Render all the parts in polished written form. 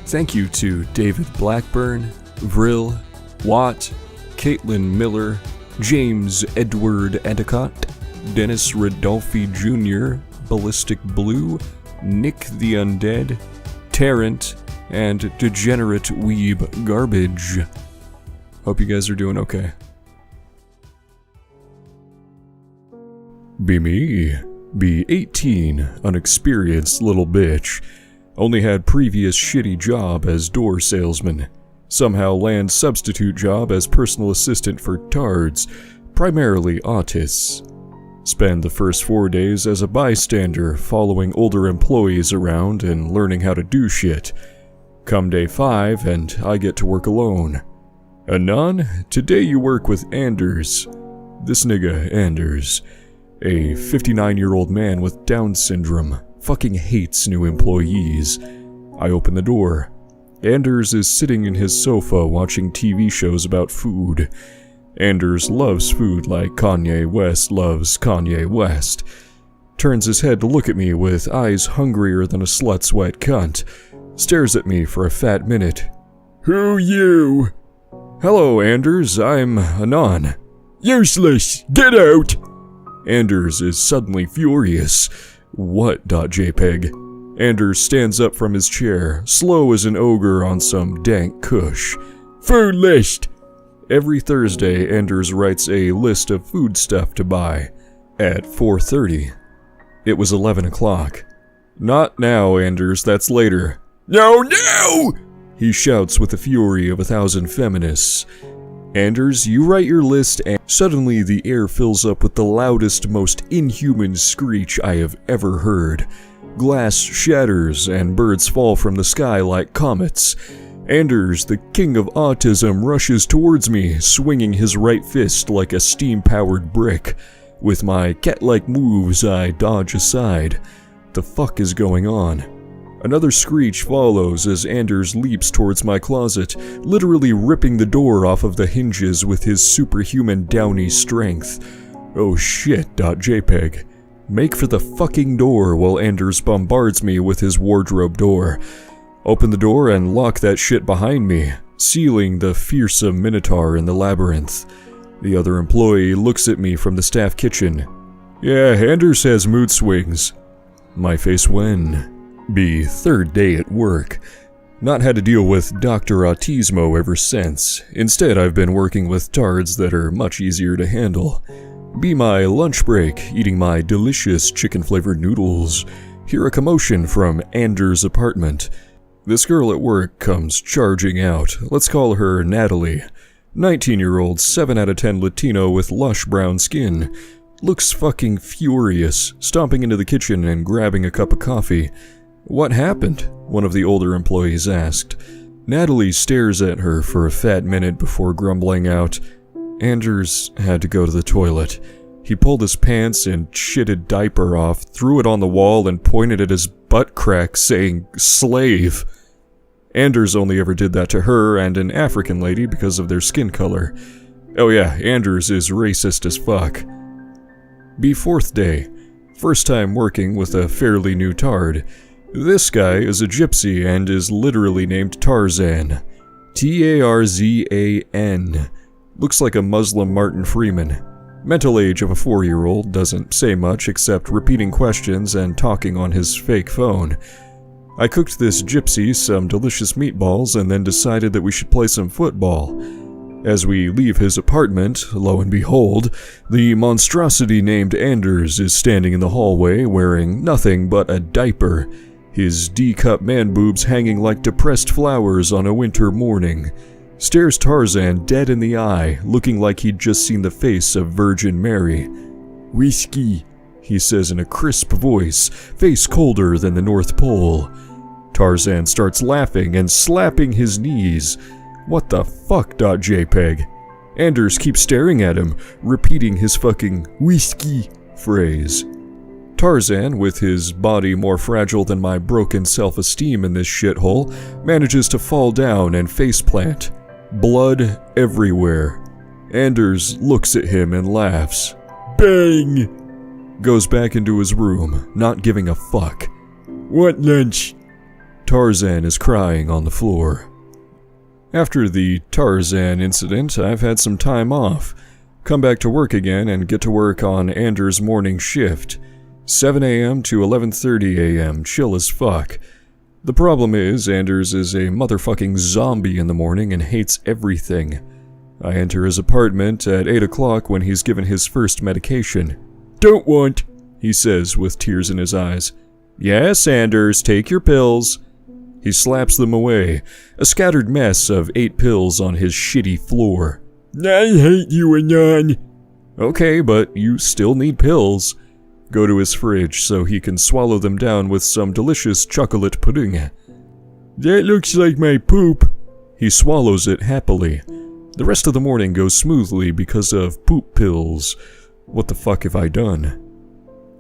Thank you to David Blackburn, Vril, Watt, Caitlin Miller, James Edward Endicott, Dennis Rodolfi Jr., Ballistic Blue, Nick the Undead, Tarrant, and Degenerate Weeb Garbage. Hope you guys are doing okay. Be me. Be 18, unexperienced little bitch. Only had previous shitty job as door salesman. Somehow land substitute job as personal assistant for tards, primarily autists. Spend the first 4 days as a bystander, following older employees around and learning how to do shit. Come day 5 and I get to work alone. Anon, today you work with Anders. This nigga, Anders, a 59-year-old man with Down syndrome, fucking hates new employees. I open the door. Anders is sitting in his sofa watching TV shows about food. Anders loves food like Kanye West loves Kanye West. Turns his head to look at me with eyes hungrier than a slut's wet cunt. Stares at me for a fat minute. Who you? Hello, Anders, I'm Anon. Useless, get out! Anders is suddenly furious. What? .jpg. Anders stands up from his chair, slow as an ogre on some dank kush. Food list! Every Thursday, Anders writes a list of food stuff to buy. At 4:30. It was 11 o'clock. Not now, Anders, that's later. No! He shouts with the fury of 1,000 feminists. Anders, you write your list and suddenly the air fills up with the loudest, most inhuman screech I have ever heard. Glass shatters and birds fall from the sky like comets. Anders, the king of autism, rushes towards me, swinging his right fist like a steam-powered brick. With my cat-like moves, I dodge aside. The fuck is going on? Another screech follows as Anders leaps towards my closet, literally ripping the door off of the hinges with his superhuman downy strength. Oh shit, .jpg. Make for the fucking door while Anders bombards me with his wardrobe door. Open the door and lock that shit behind me, sealing the fearsome minotaur in the labyrinth. The other employee looks at me from the staff kitchen. Yeah, Anders has mood swings. My face when? Be third day at work. Not had to deal with Dr. Autismo ever since. Instead, I've been working with tards that are much easier to handle. Be my lunch break, eating my delicious chicken-flavored noodles. Hear a commotion from Anders' apartment. This girl at work comes charging out. Let's call her Natalie. 19-year-old, 7 out of 10 Latino with lush brown skin. Looks fucking furious, stomping into the kitchen and grabbing a cup of coffee. What happened? One of the older employees asked. Natalie stares at her for a fat minute before grumbling out. Anders had to go to the toilet. He pulled his pants and shitted diaper off, threw it on the wall and pointed at his butt crack saying, "Slave." Anders only ever did that to her and an African lady because of their skin color. Oh yeah, Anders is racist as fuck. Be fourth day. First time working with a fairly new tard. This guy is a gypsy and is literally named Tarzan. Tarzan. Looks like a Muslim Martin Freeman. Mental age of a 4-year-old, doesn't say much except repeating questions and talking on his fake phone. I cooked this gypsy some delicious meatballs and then decided that we should play some football. As we leave his apartment, lo and behold, the monstrosity named Anders is standing in the hallway wearing nothing but a diaper. His D-cup man boobs hanging like depressed flowers on a winter morning. Stares Tarzan dead in the eye, looking like he'd just seen the face of Virgin Mary. "Whiskey," he says in a crisp voice, face colder than the North Pole. Tarzan starts laughing and slapping his knees. What the fuck, .jpg. Anders keeps staring at him, repeating his fucking "whiskey" phrase. Tarzan, with his body more fragile than my broken self-esteem in this shithole, manages to fall down and faceplant. Blood everywhere. Anders looks at him and laughs. Bang! Goes back into his room, not giving a fuck. "What lunch?" Tarzan is crying on the floor. After the Tarzan incident, I've had some time off. Come back to work again and get to work on Anders' morning shift. 7 a.m. to 11:30 a.m., chill as fuck. The problem is, Anders is a motherfucking zombie in the morning and hates everything. I enter his apartment at 8 o'clock when he's given his first medication. "Don't want," he says with tears in his eyes. "Yes, Anders, take your pills." He slaps them away, a scattered mess of 8 pills on his shitty floor. "I hate you, Anon." "Okay, but you still need pills." Go to his fridge so he can swallow them down with some delicious chocolate pudding. "That looks like my poop." He swallows it happily. The rest of the morning goes smoothly because of poop pills. What the fuck have I done?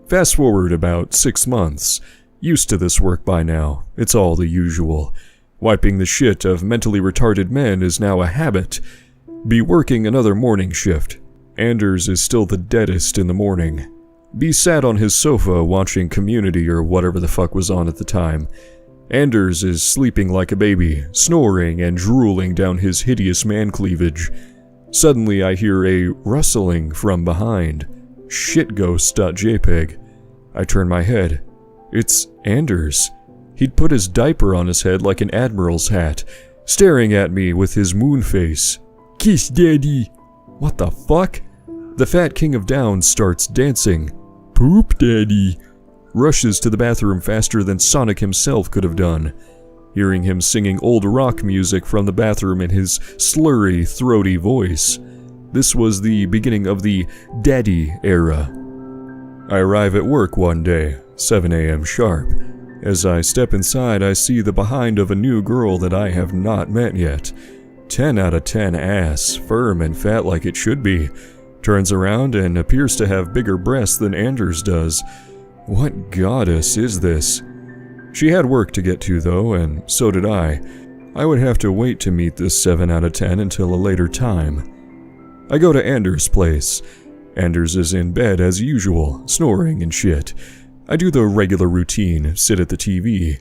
Fast forward about 6 months. Used to this work by now. It's all the usual. Wiping the shit of mentally retarded men is now a habit. Be working another morning shift. Anders is still the deadest in the morning. B sat on his sofa watching Community or whatever the fuck was on at the time. Anders is sleeping like a baby, snoring and drooling down his hideous man cleavage. Suddenly I hear a rustling from behind. Shitghost.jpg. I turn my head. It's Anders. He'd put his diaper on his head like an admiral's hat, staring at me with his moon face. "Kiss Daddy." What the fuck? The fat king of Downs starts dancing. "Poop Daddy." Rushes to the bathroom faster than Sonic himself could have done. Hearing him singing old rock music from the bathroom in his slurry, throaty voice. This was the beginning of the daddy era. I arrive at work one day, 7 a.m. sharp. As I step inside, I see the behind of a new girl that I have not met yet. 10 out of 10 ass, firm and fat like it should be. Turns around and appears to have bigger breasts than Anders does. What goddess is this? She had work to get to though, and so did I. I would have to wait to meet this 7 out of 10 until a later time. I go to Anders' place. Anders is in bed as usual, snoring and shit. I do the regular routine, sit at the TV.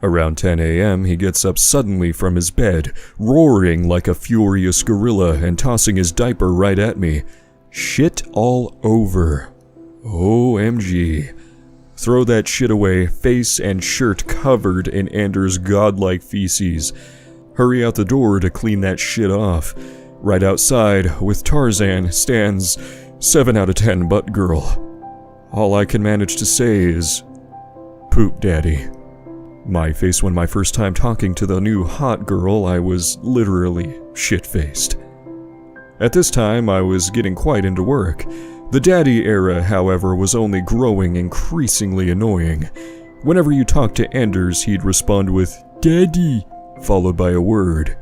Around 10 a.m. he gets up suddenly from his bed, roaring like a furious gorilla and tossing his diaper right at me. Shit all over. OMG. Throw that shit away, face and shirt covered in Anders' godlike feces. Hurry out the door to clean that shit off. Right outside, with Tarzan, stands 7 out of 10 butt girl. All I can manage to say is, "Poop Daddy." My face when my first time talking to the new hot girl, I was literally shit-faced. At this time, I was getting quite into work. The daddy era, however, was only growing increasingly annoying. Whenever you talked to Anders, he'd respond with, "Daddy," followed by a word.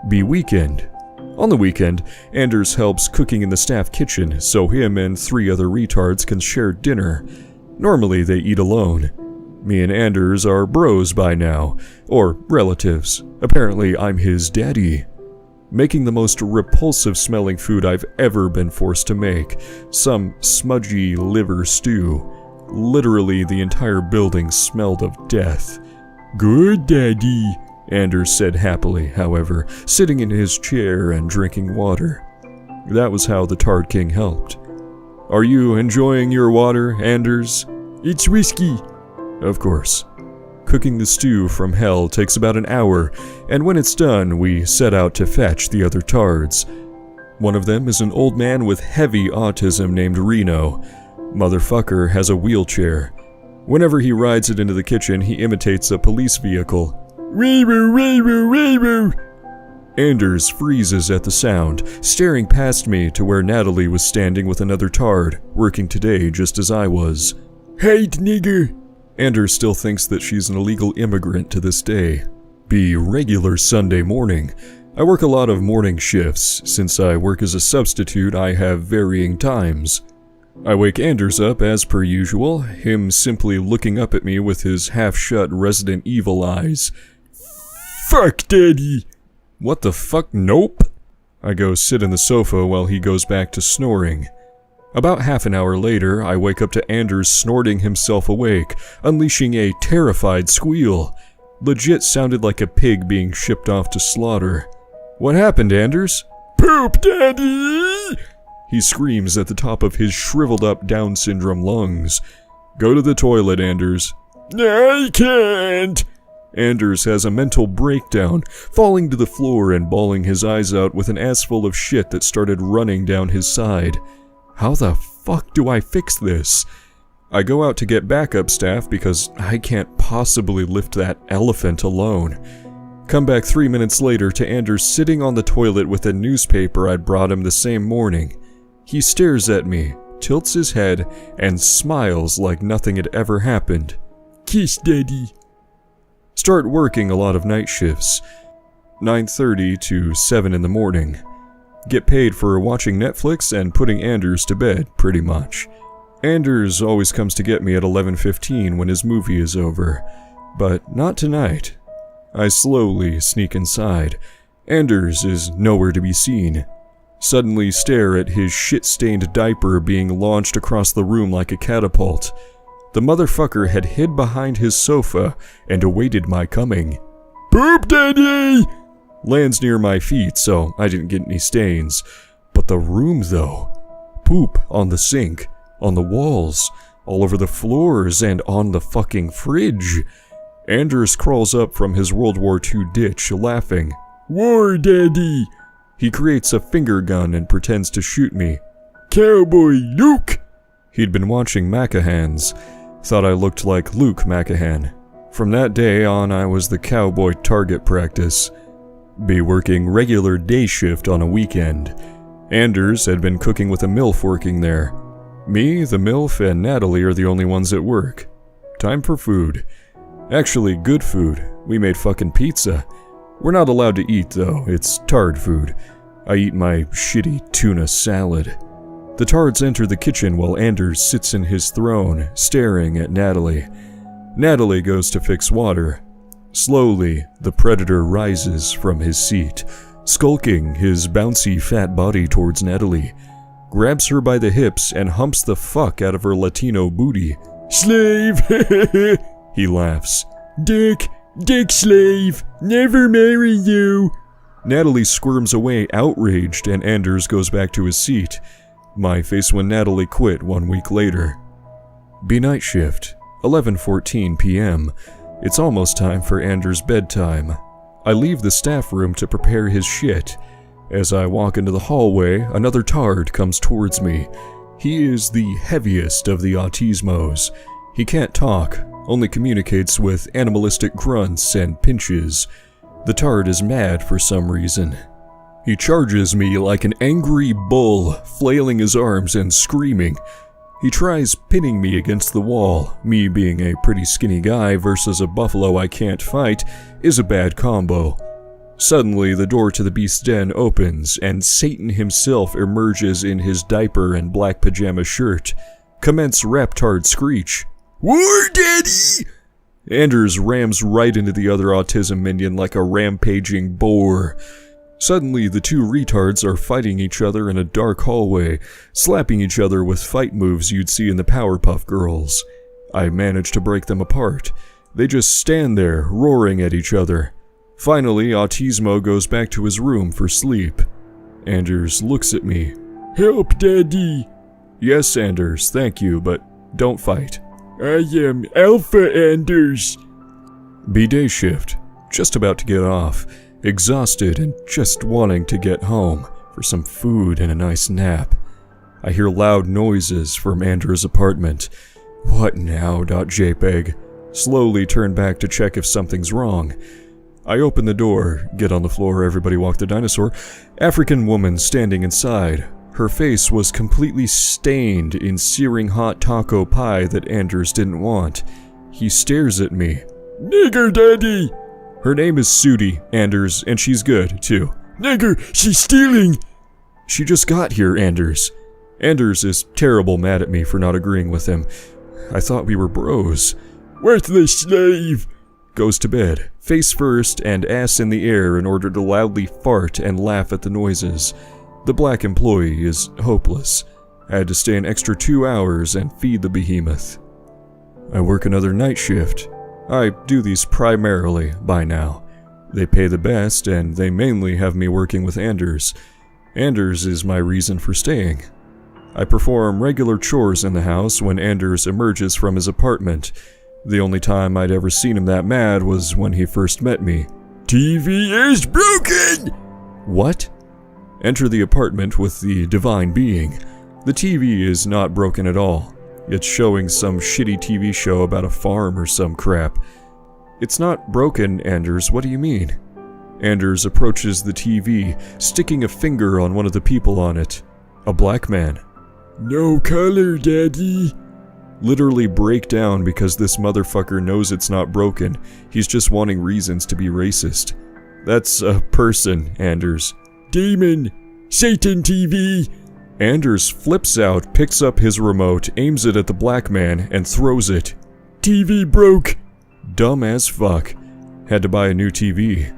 Be weekend. On the weekend, Anders helps cooking in the staff kitchen, so him and 3 other retards can share dinner. Normally, they eat alone. Me and Anders are bros by now, or relatives. Apparently, I'm his daddy. Making the most repulsive smelling food I've ever been forced to make. Some smudgy liver stew. Literally, the entire building smelled of death. "Good, Daddy," Anders said happily, however, sitting in his chair and drinking water. That was how the Tard King helped. "Are you enjoying your water, Anders?" "It's whiskey." Of course. Cooking the stew from hell takes about an hour, and when it's done, we set out to fetch the other tards. One of them is an old man with heavy autism named Reno. Motherfucker has a wheelchair. Whenever he rides it into the kitchen, he imitates a police vehicle. "Wee-woo, wee-woo, wee-woo." Anders freezes at the sound, staring past me to where Natalie was standing with another tard, working today just as I was. "Hate nigger." Anders still thinks that she's an illegal immigrant to this day. Be regular Sunday morning. I work a lot of morning shifts. Since I work as a substitute, I have varying times. I wake Anders up as per usual, him simply looking up at me with his half-shut Resident Evil eyes. "Fuck, Daddy!" "What the fuck? Nope!" I go sit in the sofa while he goes back to snoring. About half an hour later, I wake up to Anders snorting himself awake, unleashing a terrified squeal. Legit sounded like a pig being shipped off to slaughter. "What happened, Anders?" "Poop, Daddy!" He screams at the top of his shriveled up Down syndrome lungs. "Go to the toilet, Anders." "I can't." Anders has a mental breakdown, falling to the floor and bawling his eyes out with an ass full of shit that started running down his side. How the fuck do I fix this? I go out to get backup staff because I can't possibly lift that elephant alone. Come back 3 minutes later to Anders sitting on the toilet with a newspaper I'd brought him the same morning. He stares at me, tilts his head, and smiles like nothing had ever happened. "Kiss, Daddy." Start working a lot of night shifts. 9:30 to 7 in the morning. Get paid for watching Netflix and putting Anders to bed, pretty much. Anders always comes to get me at 11:15 when his movie is over, but not tonight. I slowly sneak inside. Anders is nowhere to be seen. Suddenly stare at his shit-stained diaper being launched across the room like a catapult. The motherfucker had hid behind his sofa and awaited my coming. "Poop, Daddy!" Lands near my feet, so I didn't get any stains. But the room, though. Poop on the sink, on the walls, all over the floors, and on the fucking fridge. Anders crawls up from his World War II ditch, laughing. "War, Daddy!" He creates a finger gun and pretends to shoot me. "Cowboy Luke!" He'd been watching Macahans. Thought I looked like Luke Macahan. From that day on, I was the cowboy target practice. Be working regular day shift on a weekend. Anders had been cooking with a MILF working there. Me, the MILF, and Natalie are the only ones at work. Time for food. Actually, good food. We made fucking pizza. We're not allowed to eat, though. It's tard food. I eat my shitty tuna salad. The tards enter the kitchen while Anders sits in his throne, staring at Natalie. Natalie goes to fix water. Slowly, the predator rises from his seat, skulking his bouncy fat body towards Natalie, grabs her by the hips and humps the fuck out of her Latino booty. "Slave!" He laughs. Dick slave, never marry you." Natalie squirms away outraged and Anders goes back to his seat. My face when Natalie quit 1 week later. Be night shift, 11:14 p.m. It's almost time for Anders' bedtime. I leave the staff room to prepare his shit. As I walk into the hallway, another tard comes towards me. He is the heaviest of the autismos. He can't talk, only communicates with animalistic grunts and pinches. The tard is mad for some reason. He charges me like an angry bull, flailing his arms and screaming. He tries pinning me against the wall. Me being a pretty skinny guy versus a buffalo I can't fight is a bad combo. Suddenly, the door to the beast's den opens, and Satan himself emerges in his diaper and black pajama shirt. Commence rap-tard screech. "War, Daddy!" Anders rams right into the other autism minion like a rampaging boar. Suddenly, the two retards are fighting each other in a dark hallway, slapping each other with fight moves you'd see in the Powerpuff Girls. I manage to break them apart. They just stand there, roaring at each other. Finally, Autismo goes back to his room for sleep. Anders looks at me. "Help, Daddy." "Yes, Anders, thank you, but don't fight." "I am Alpha Anders." Be day shift, just about to get off. Exhausted and just wanting to get home for some food and a nice nap. I hear loud noises from Anders' apartment. What now? .jpg. Slowly turn back to check if something's wrong. I open the door, get on the floor, everybody walk the dinosaur. African woman standing inside. Her face was completely stained in searing hot taco pie that Anders didn't want. He stares at me. "Nigger, Daddy." Her name is Sudi, Anders, and she's good, too. "Nigger, she's stealing." She just got here, Anders. Anders is terrible mad at me for not agreeing with him. I thought we were bros. "Worthless slave." Goes to bed, face first and ass in the air in order to loudly fart and laugh at the noises. The black employee is hopeless. I had to stay an extra 2 hours and feed the behemoth. I work another night shift. I do these primarily by now. They pay the best, and they mainly have me working with Anders. Anders is my reason for staying. I perform regular chores in the house when Anders emerges from his apartment. The only time I'd ever seen him that mad was when he first met me. TV is broken! What? Enter the apartment with the divine being. The TV is not broken at all. It's showing some shitty TV show about a farm or some crap. It's not broken, Anders, what do you mean? Anders approaches the TV, sticking a finger on one of the people on it. A black man. No color, Daddy. Literally break down because this motherfucker knows it's not broken. He's just wanting reasons to be racist. That's a person, Anders. Demon. Satan TV. Anders flips out, picks up his remote, aims it at the black man, and throws it. TV broke. Dumb as fuck. Had to buy a new TV.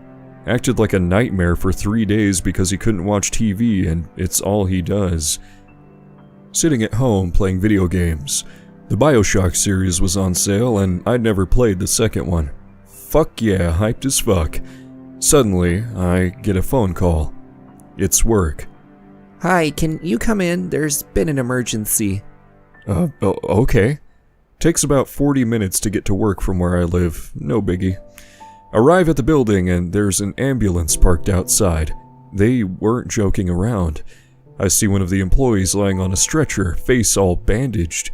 Acted like a nightmare for 3 days because he couldn't watch TV and it's all he does. Sitting at home playing video games. The BioShock series was on sale and I'd never played the second one. Fuck yeah, hyped as fuck. Suddenly, I get a phone call. It's work. Hi, can you come in? There's been an emergency. Okay. Takes about 40 minutes to get to work from where I live, no biggie. Arrive at the building and there's an ambulance parked outside. They weren't joking around. I see one of the employees lying on a stretcher, face all bandaged.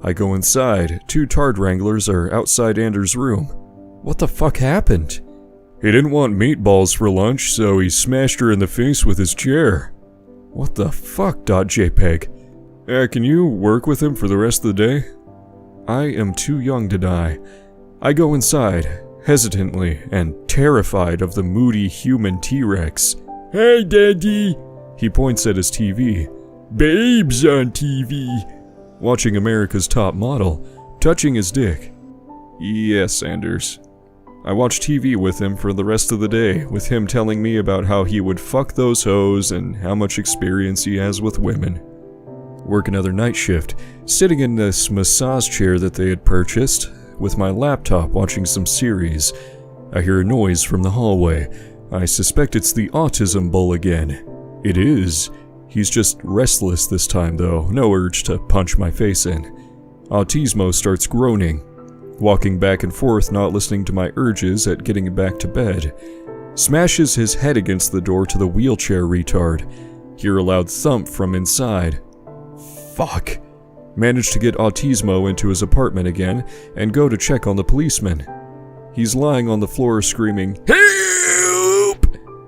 I go inside. 2 tard wranglers are outside Anders' room. What the fuck happened? He didn't want meatballs for lunch, so he smashed her in the face with his chair. What the fuck, .jpg? Can you work with him for the rest of the day? I am too young to die. I go inside, hesitantly and terrified of the moody human T-Rex. Hey, Daddy. He points at his TV. Babes on TV. Watching America's Top Model, touching his dick. Yes, Anders. I watch TV with him for the rest of the day, with him telling me about how he would fuck those hoes and how much experience he has with women. Work another night shift, sitting in this massage chair that they had purchased, with my laptop watching some series. I hear a noise from the hallway. I suspect it's the autism bull again. It is. He's just restless this time though, no urge to punch my face in. Autismo starts groaning, walking back and forth, not listening to my urges at getting back to bed. Smashes his head against the door to the wheelchair retard. Hear a loud thump from inside. Fuck. Managed to get Autismo into his apartment again and go to check on the policeman. He's lying on the floor screaming, "Help!"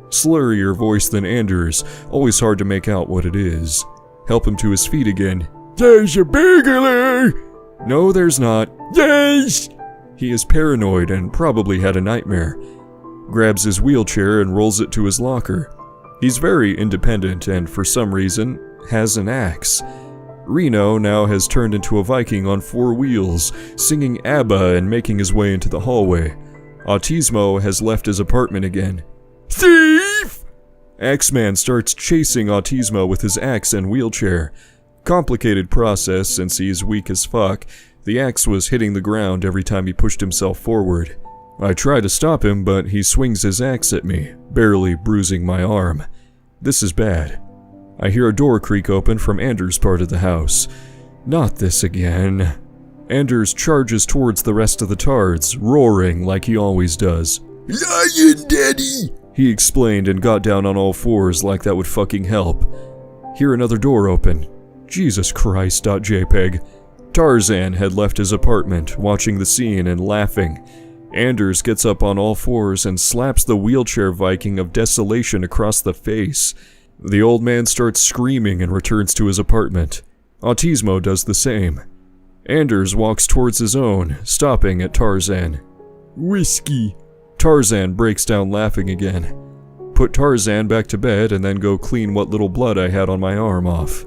Slurrier voice than Anders, always hard to make out what it is. Help him to his feet again. There's a burglar! No, there's not. Yes! He is paranoid and probably had a nightmare. Grabs his wheelchair and rolls it to his locker. He's very independent and for some reason has an axe. Reno now has turned into a Viking on 4 wheels, singing ABBA and making his way into the hallway. Autismo has left his apartment again. Thief! Axeman starts chasing Autismo with his axe and wheelchair. Complicated process since he's weak as fuck. The axe was hitting the ground every time he pushed himself forward. I try to stop him, but he swings his axe at me, barely bruising my arm. This is bad. I hear a door creak open from Anders' part of the house. Not this again. Anders charges towards the rest of the tards, roaring like he always does. Lion, Daddy! He explained and got down on all 4s like that would fucking help. Hear another door open. Jesus Christ, .jpg. Tarzan had left his apartment, watching the scene and laughing. Anders gets up on all 4s and slaps the wheelchair Viking of desolation across the face. The old man starts screaming and returns to his apartment. Autismo does the same. Anders walks towards his own, stopping at Tarzan. Whiskey. Tarzan breaks down laughing again. Put Tarzan back to bed and then go clean what little blood I had on my arm off.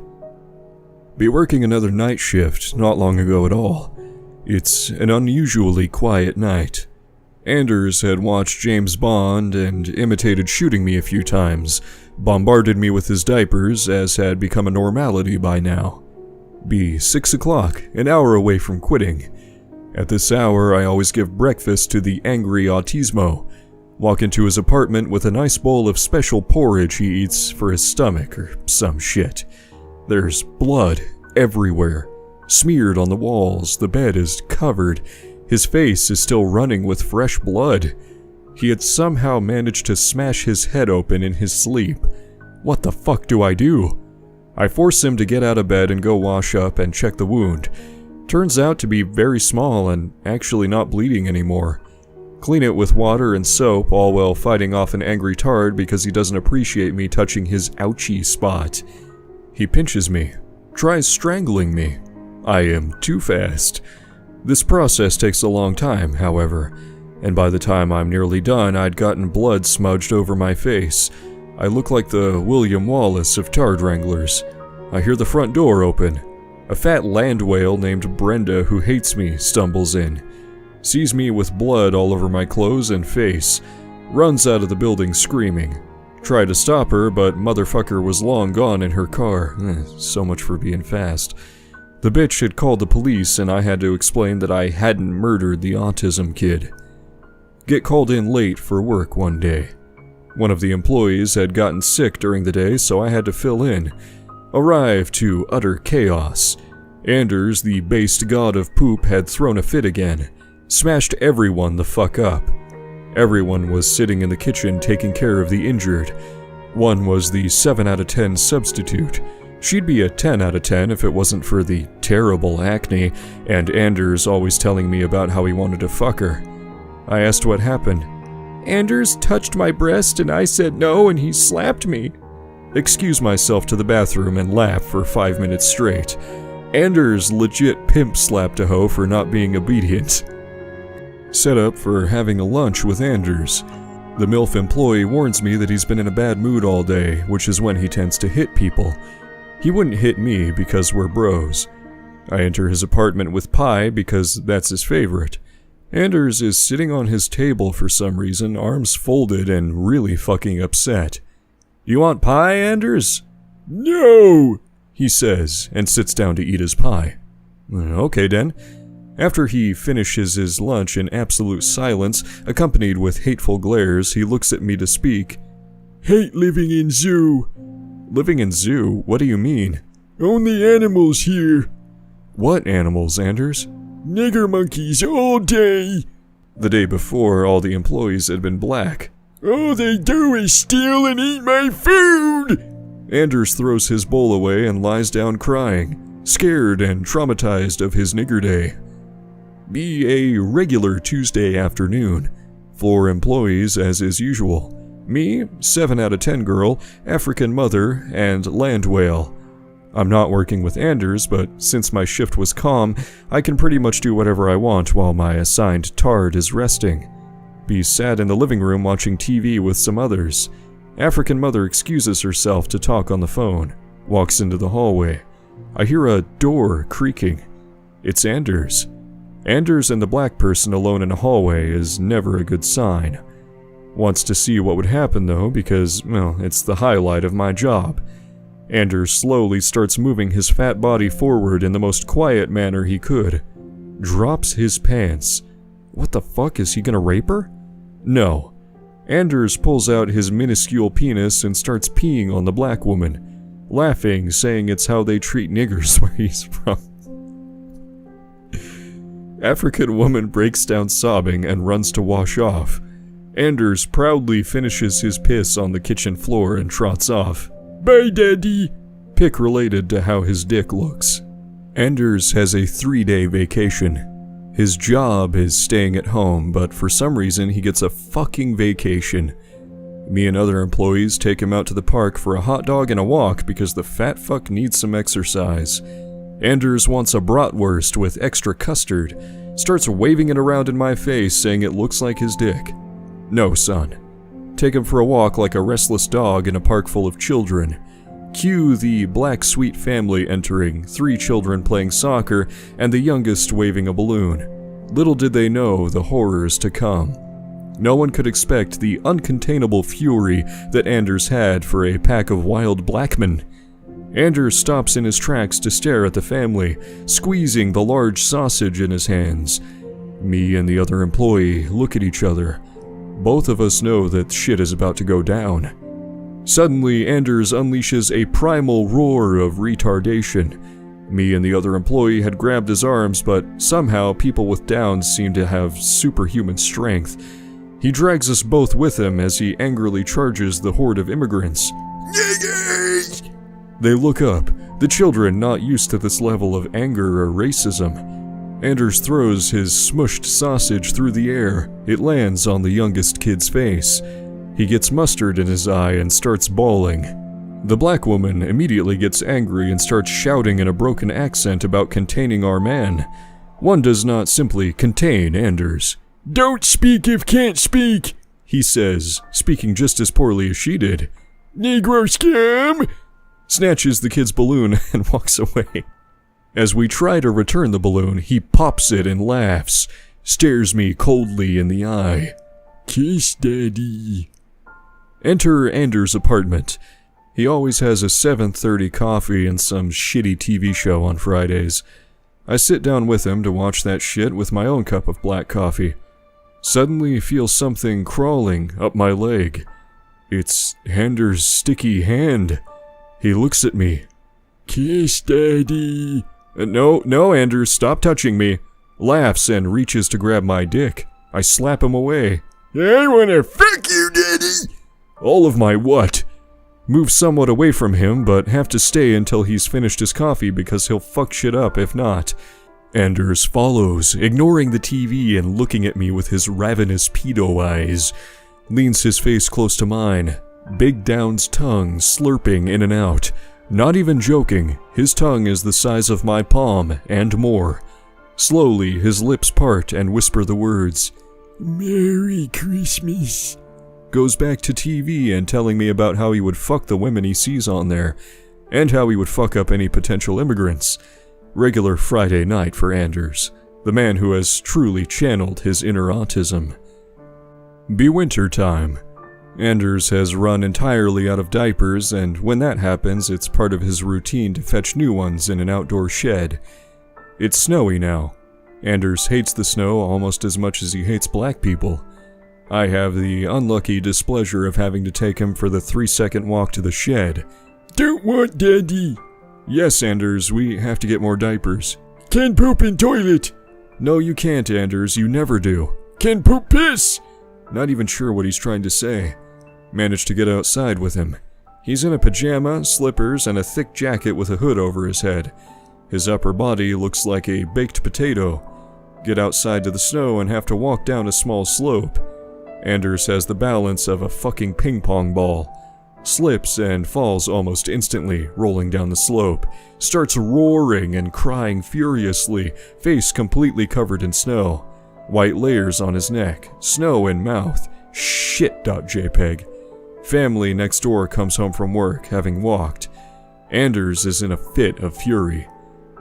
Be working another night shift not long ago at all. It's an unusually quiet night. Anders had watched James Bond and imitated shooting me a few times, bombarded me with his diapers as had become a normality by now. Be 6 o'clock, an hour away from quitting. At this hour, I always give breakfast to the angry autismo. Walk into his apartment with a nice bowl of special porridge he eats for his stomach or some shit. There's blood everywhere, smeared on the walls. The bed is covered. His face is still running with fresh blood. He had somehow managed to smash his head open in his sleep. What the fuck do? I force him to get out of bed and go wash up and check the wound. Turns out to be very small and actually not bleeding anymore. Clean it with water and soap, all while fighting off an angry tard because he doesn't appreciate me touching his ouchie spot. He pinches me, tries strangling me. I am too fast. This process takes a long time, however, and by the time I'm nearly done, I'd gotten blood smudged over my face. I look like the William Wallace of tard wranglers. I hear the front door open. A fat land whale named Brenda, who hates me, stumbles in. Sees me with blood all over my clothes and face. Runs out of the building screaming. Tried to stop her, but motherfucker was long gone in her car. So much for being fast. The bitch had called the police and I had to explain that I hadn't murdered the autism kid. Get called in late for work one day. One of the employees had gotten sick during the day, so I had to fill in. Arrive to utter chaos. Anders, the based god of poop, had thrown a fit again. Smashed everyone the fuck up. Everyone was sitting in the kitchen taking care of the injured. One was the 7 out of 10 substitute. She'd be a 10 out of 10 if it wasn't for the terrible acne, and Anders always telling me about how he wanted to fuck her. I asked what happened. Anders touched my breast and I said no and he slapped me. Excuse myself to the bathroom and laugh for 5 minutes straight. Anders legit pimp slapped a hoe for not being obedient. Set up for having a lunch with Anders. The MILF employee warns me that he's been in a bad mood all day, which is when he tends to hit people. He wouldn't hit me because we're bros. I enter his apartment with pie because that's his favorite. Anders is sitting on his table for some reason, arms folded and really fucking upset. You want pie, Anders? No, he says, and sits down to eat his pie. Okay then. After he finishes his lunch in absolute silence, accompanied with hateful glares, he looks at me to speak. Hate living in zoo. Living in zoo? What do you mean? Only animals here. What animals, Anders? Nigger monkeys all day. The day before, all the employees had been black. All they do is steal and eat my food. Anders throws his bowl away and lies down crying, scared and traumatized of his nigger day. Be a regular Tuesday afternoon. 4 employees as is usual. Me, 7 out of 10 girl, African mother, and land whale. I'm not working with Anders, but since my shift was calm, I can pretty much do whatever I want while my assigned tard is resting. Be sat in the living room watching TV with some others. African mother excuses herself to talk on the phone, walks into the hallway. I hear a door creaking. It's Anders. Anders and the black person alone in a hallway is never a good sign. Wants to see what would happen though, because, well, it's the highlight of my job. Anders slowly starts moving his fat body forward in the most quiet manner he could. Drops his pants. What the fuck, is he gonna rape her? No. Anders pulls out his minuscule penis and starts peeing on the black woman, laughing, saying it's how they treat niggers where he's from. African woman breaks down sobbing and runs to wash off. Anders proudly finishes his piss on the kitchen floor and trots off. Bye, Daddy. Pic related to how his dick looks. Anders has a 3-day vacation. His job is staying at home, but for some reason he gets a fucking vacation. Me and other employees take him out to the park for a hot dog and a walk because the fat fuck needs some exercise. Anders wants a bratwurst with extra custard, starts waving it around in my face saying it looks like his dick. No, son. Take him for a walk like a restless dog in a park full of children. Cue the black sweet family entering, 3 children playing soccer, and the youngest waving a balloon. Little did they know the horrors to come. No one could expect the uncontainable fury that Anders had for a pack of wild black men. Anders stops in his tracks to stare at the family, squeezing the large sausage in his hands. Me and the other employee look at each other. Both of us know that shit is about to go down. Suddenly, Anders unleashes a primal roar of retardation. Me and the other employee had grabbed his arms, but somehow people with Downs seem to have superhuman strength. He drags us both with him as he angrily charges the horde of immigrants. They look up, the children not used to this level of anger or racism. Anders throws his smushed sausage through the air. It lands on the youngest kid's face. He gets mustard in his eye and starts bawling. The black woman immediately gets angry and starts shouting in a broken accent about containing our man. One does not simply contain Anders. Don't speak if can't speak, he says, speaking just as poorly as she did. Negro scam! Snatches the kid's balloon and walks away. As we try to return the balloon, he pops it and laughs, stares me coldly in the eye. Kiss daddy. Enter Anders' apartment. He always has a 7:30 coffee and some shitty TV show on Fridays. I sit down with him to watch that shit with my own cup of black coffee. Suddenly feel something crawling up my leg. It's Anders' sticky hand. He looks at me. Kiss daddy. No, Anders, stop touching me. Laughs and reaches to grab my dick. I slap him away. I wanna fuck you, daddy. All of my what? Move somewhat away from him, but have to stay until he's finished his coffee because he'll fuck shit up if not. Anders follows, ignoring the TV and looking at me with his ravenous pedo eyes. Leans his face close to mine. Big Down's tongue slurping in and out. Not even joking, his tongue is the size of my palm and more. Slowly, his lips part and whisper the words, Merry Christmas. Goes back to TV and telling me about how he would fuck the women he sees on there, and how he would fuck up any potential immigrants. Regular Friday night for Anders, the man who has truly channeled his inner autism. Be winter time. Anders has run entirely out of diapers, and when that happens, it's part of his routine to fetch new ones in an outdoor shed. It's snowy now. Anders hates the snow almost as much as he hates black people. I have the unlucky displeasure of having to take him for the 3-second walk to the shed. Don't want daddy. Yes, Anders, we have to get more diapers. Can poop in toilet. No, you can't, Anders, you never do. Can poop piss. Not even sure what he's trying to say. Managed to get outside with him. He's in a pajama, slippers, and a thick jacket with a hood over his head. His upper body looks like a baked potato. Get outside to the snow and have to walk down a small slope. Anders has the balance of a fucking ping pong ball. Slips and falls almost instantly, rolling down the slope. Starts roaring and crying furiously, face completely covered in snow. White layers on his neck, snow in mouth. Shit.jpg. Family next door comes home from work, having walked. Anders is in a fit of fury.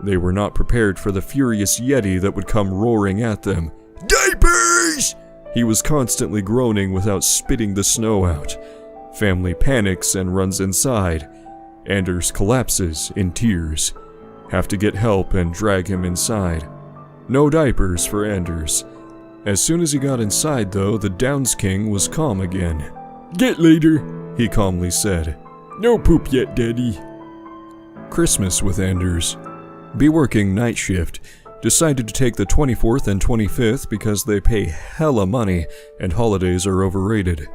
They were not prepared for the furious yeti that would come roaring at them. Diapers! He was constantly groaning without spitting the snow out. Family panics and runs inside. Anders collapses in tears. Have to get help and drag him inside. No diapers for Anders. As soon as he got inside though, the Downs King was calm again. Get later, he calmly said. No poop yet, daddy. Christmas with Anders. Be working night shift. Decided to take the 24th and 25th because they pay hella money and holidays are overrated.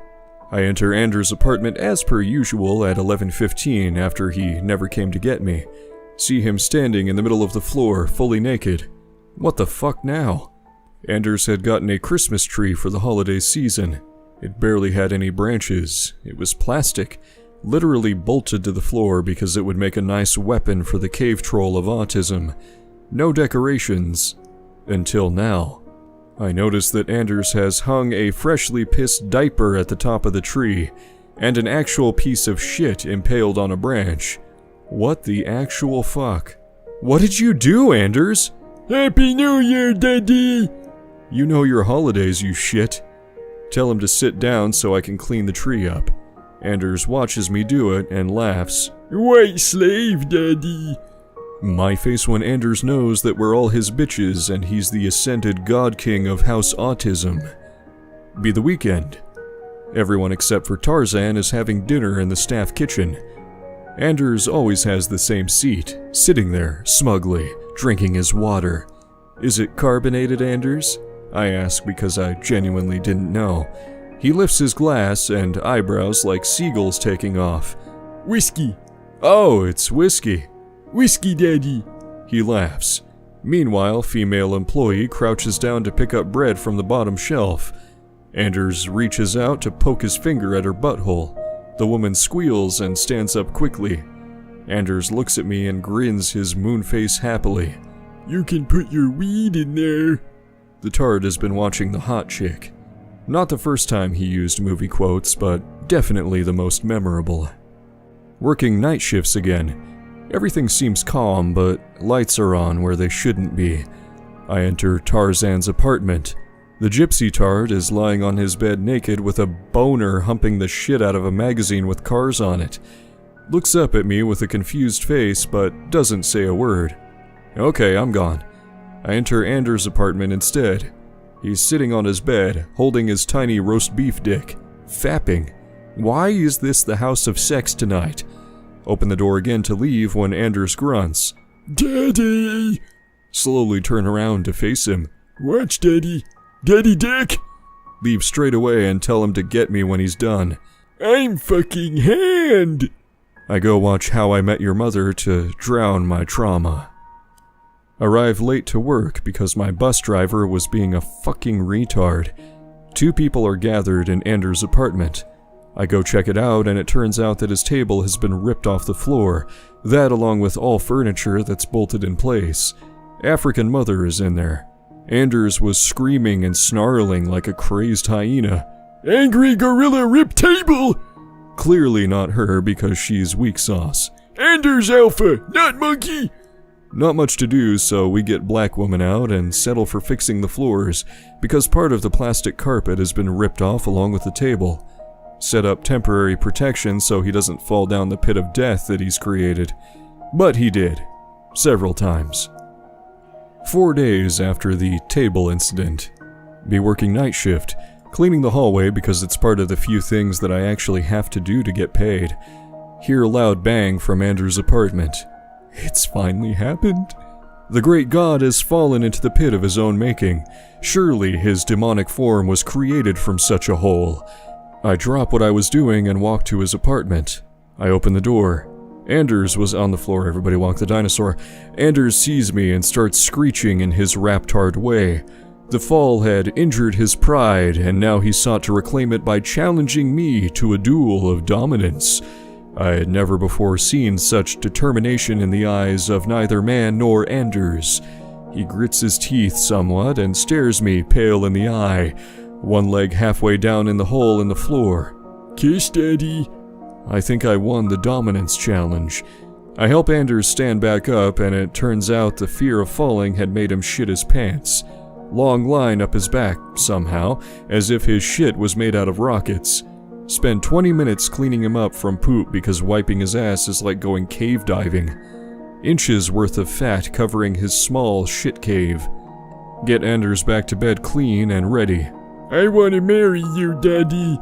I enter Anders' apartment as per usual at 11:15 after he never came to get me. See him standing in the middle of the floor, fully naked. What the fuck now? Anders had gotten a Christmas tree for the holiday season. It barely had any branches. It was plastic, literally bolted to the floor because it would make a nice weapon for the cave troll of autism. No decorations. Until now. I noticed that Anders has hung a freshly pissed diaper at the top of the tree, and an actual piece of shit impaled on a branch. What the actual fuck? What did you do, Anders? Happy New Year, daddy! You know your holidays, you shit. Tell him to sit down so I can clean the tree up. Anders watches me do it and laughs. White slave, daddy. My face when Anders knows that we're all his bitches and he's the ascended god king of House Autism. Be the weekend. Everyone except for Tarzan is having dinner in the staff kitchen. Anders always has the same seat, sitting there, smugly, drinking his water. Is it carbonated, Anders? I ask because I genuinely didn't know. He lifts his glass and eyebrows like seagulls taking off. Whiskey. Oh, it's whiskey. Whiskey, Daddy. He laughs. Meanwhile, female employee crouches down to pick up bread from the bottom shelf. Anders reaches out to poke his finger at her butthole. The woman squeals and stands up quickly. Anders looks at me and grins his moon face happily. You can put your weed in there. The tard has been watching The Hot Chick. Not the first time he used movie quotes, but definitely the most memorable. Working night shifts again. Everything seems calm, but lights are on where they shouldn't be. I enter Tarzan's apartment. The gypsy tard is lying on his bed naked with a boner humping the shit out of a magazine with cars on it. Looks up at me with a confused face, but doesn't say a word. Okay, I'm gone. I enter Anders' apartment instead. He's sitting on his bed, holding his tiny roast beef dick, fapping. Why is this the house of sex tonight? Open the door again to leave when Anders grunts. Daddy! Slowly turn around to face him. Watch, Daddy. Daddy Dick! Leave straight away and tell him to get me when he's done. I'm fucking hand! I go watch How I Met Your Mother to drown my trauma. Arrive late to work because my bus driver was being a fucking retard. 2 people are gathered in Anders' apartment. I go check it out and it turns out that his table has been ripped off the floor, that along with all furniture that's bolted in place. African mother is in there. Anders was screaming and snarling like a crazed hyena. Angry gorilla rip table! Clearly not her because she's weak sauce. Anders alpha, not monkey! Not much to do, so we get Black Woman out and settle for fixing the floors because part of the plastic carpet has been ripped off along with the table. Set up temporary protection so he doesn't fall down the pit of death that he's created. But he did. Several times. 4 days after the table incident. Be working night shift, cleaning the hallway because it's part of the few things that I actually have to do to get paid. Hear a loud bang from Anders' apartment. It's finally happened. The great god has fallen into the pit of his own making. Surely his demonic form was created from such a hole. I drop what I was doing and walk to his apartment. I open the door. Anders was on the floor, everybody walk the dinosaur. Anders sees me and starts screeching in his raptard way. The fall had injured his pride, and now he sought to reclaim it by challenging me to a duel of dominance. I had never before seen such determination in the eyes of neither man nor Anders. He grits his teeth somewhat and stares me pale in the eye, one leg halfway down in the hole in the floor. Kiss, Daddy. I think I won the dominance challenge. I help Anders stand back up, and it turns out the fear of falling had made him shit his pants. Long line up his back, somehow, as if his shit was made out of rockets. Spend 20 minutes cleaning him up from poop because wiping his ass is like going cave diving. Inches worth of fat covering his small shit cave. Get Anders back to bed clean and ready. I want to marry you, Daddy.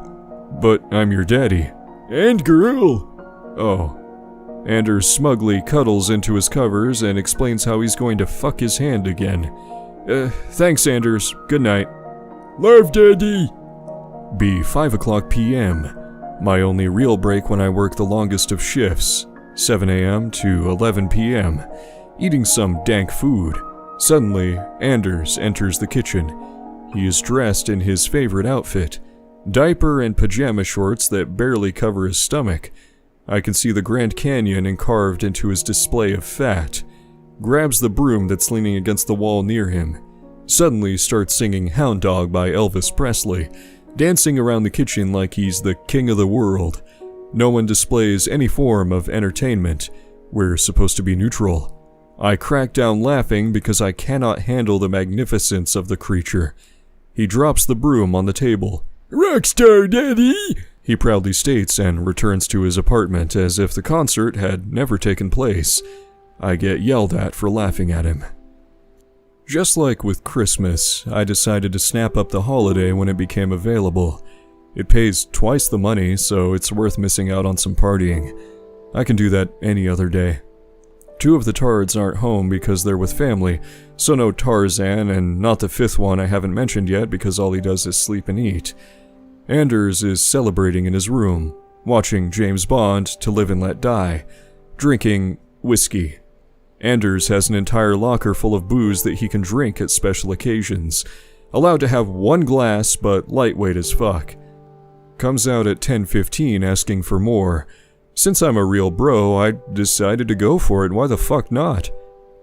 But I'm your daddy. And girl. Oh. Anders smugly cuddles into his covers and explains how he's going to fuck his hand again. Thanks, Anders. Good night. Love, Daddy. Be 5 o'clock p.m. My only real break when I work the longest of shifts. 7 a.m. to 11 p.m. Eating some dank food. Suddenly, Anders enters the kitchen. He is dressed in his favorite outfit. Diaper and pajama shorts that barely cover his stomach. I can see the Grand Canyon encarved into his display of fat. Grabs the broom that's leaning against the wall near him. Suddenly starts singing Hound Dog by Elvis Presley, dancing around the kitchen like he's the king of the world. No one displays any form of entertainment. We're supposed to be neutral. I crack down laughing because I cannot handle the magnificence of the creature. He drops the broom on the table. Rockstar, Daddy! He proudly states and returns to his apartment as if the concert had never taken place. I get yelled at for laughing at him. Just like with Christmas, I decided to snap up the holiday when it became available. It pays twice the money, so it's worth missing out on some partying. I can do that any other day. 2 of the Tards aren't home because they're with family, so no Tarzan, and not the 5th one I haven't mentioned yet because all he does is sleep and eat. Anders is celebrating in his room, watching James Bond, To Live and Let Die, drinking whiskey. Anders has an entire locker full of booze that he can drink at special occasions, allowed to have 1 glass but lightweight as fuck. Comes out at 10:15 asking for more. Since I'm a real bro, I decided to go for it. Why the fuck not?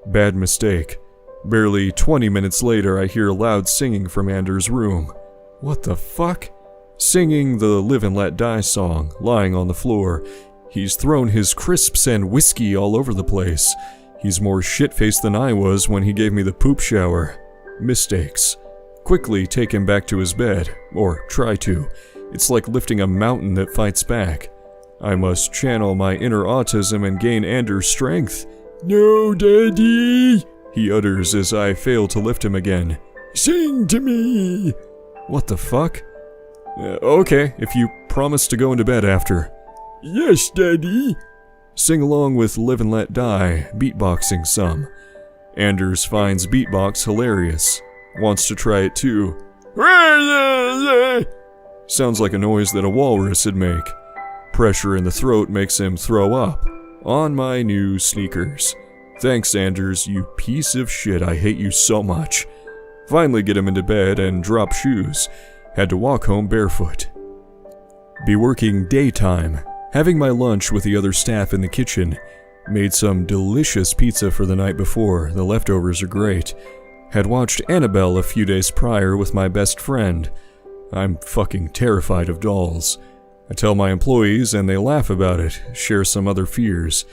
Bad mistake. Barely 20 minutes later, I hear loud singing from Anders' room. What the fuck? Singing the Live and Let Die song, lying on the floor. He's thrown his crisps and whiskey all over the place. He's more shit-faced than I was when he gave me the poop shower. Mistakes. Quickly take him back to his bed, or try to. It's like lifting a mountain that fights back. I must channel my inner autism and gain Anders' strength. No, Daddy! He utters as I fail to lift him again. Sing to me! What the fuck? Okay, if you promise to go into bed after. Yes, Daddy! Sing along with Live and Let Die, beatboxing some. Anders finds beatbox hilarious. Wants to try it too. Sounds like a noise that a walrus would make. Pressure in the throat makes him throw up. On my new sneakers. Thanks, Anders, you piece of shit. I hate you so much. Finally get him into bed and drop shoes. Had to walk home barefoot. Be working daytime. Having my lunch with the other staff in the kitchen. Made some delicious pizza for the night before. The leftovers are great. Had watched Annabelle a few days prior with my best friend. I'm fucking terrified of dolls. I tell my employees and they laugh about it, share some other fears.